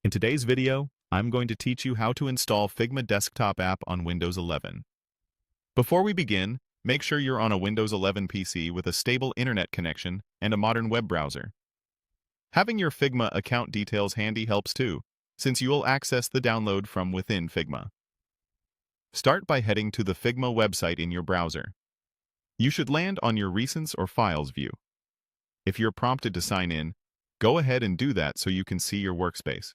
In today's video, I'm going to teach you how to install Figma desktop app on Windows 11. Before we begin, make sure you're on a Windows 11 PC with a stable internet connection and a modern web browser. Having your Figma account details handy helps too, since you will access the download from within Figma. Start by heading to the Figma website in your browser. You should land on your Recents or Files view. If you're prompted to sign in, go ahead and do that so you can see your workspace.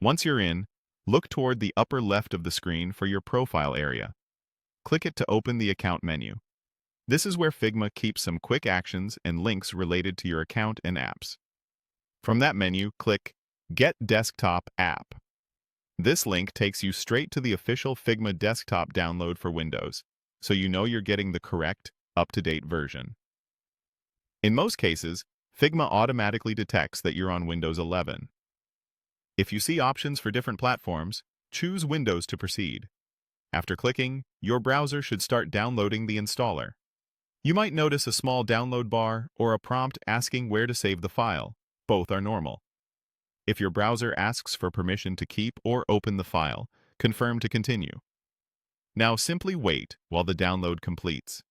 Once you're in, look toward the upper left of the screen for your profile area. Click it to open the account menu. This is where Figma keeps some quick actions and links related to your account and apps. From that menu, click Get Desktop App. This link takes you straight to the official Figma desktop download for Windows, so you know you're getting the correct, up-to-date version. In most cases, Figma automatically detects that you're on Windows 11. If you see options for different platforms, choose Windows to proceed. After clicking, your browser should start downloading the installer. You might notice a small download bar or a prompt asking where to save the file. Both are normal. If your browser asks for permission to keep or open the file, confirm to continue. Now simply wait while the download completes.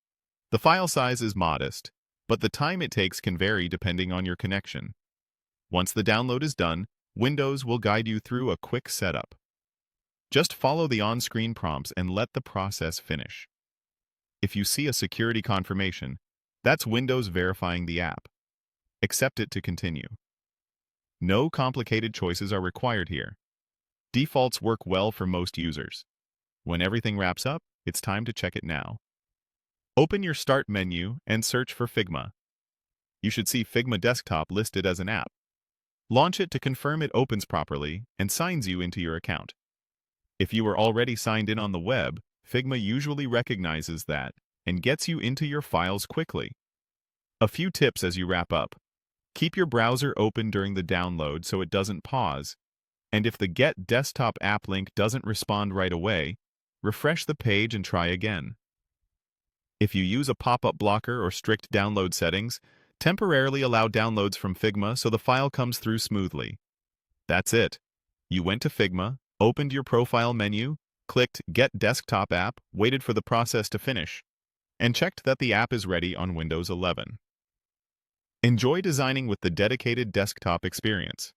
The file size is modest, but the time it takes can vary depending on your connection. Once the download is done, Windows will guide you through a quick setup. Just follow the on-screen prompts and let the process finish. If you see a security confirmation, that's Windows verifying the app. Accept it to continue. No complicated choices are required here. Defaults work well for most users. When everything wraps up, it's time to check it now. Open your Start menu and search for Figma. You should see Figma Desktop listed as an app. Launch it to confirm it opens properly and signs you into your account. If you are already signed in on the web, Figma usually recognizes that and gets you into your files quickly. A few tips as you wrap up. Keep your browser open during the download so it doesn't pause, and if the Get Desktop App link doesn't respond right away, refresh the page and try again. If you use a pop-up blocker or strict download settings, temporarily allow downloads from Figma so the file comes through smoothly. That's it. You went to Figma, opened your profile menu, clicked Get Desktop App, waited for the process to finish, and checked that the app is ready on Windows 11. Enjoy designing with the dedicated desktop experience.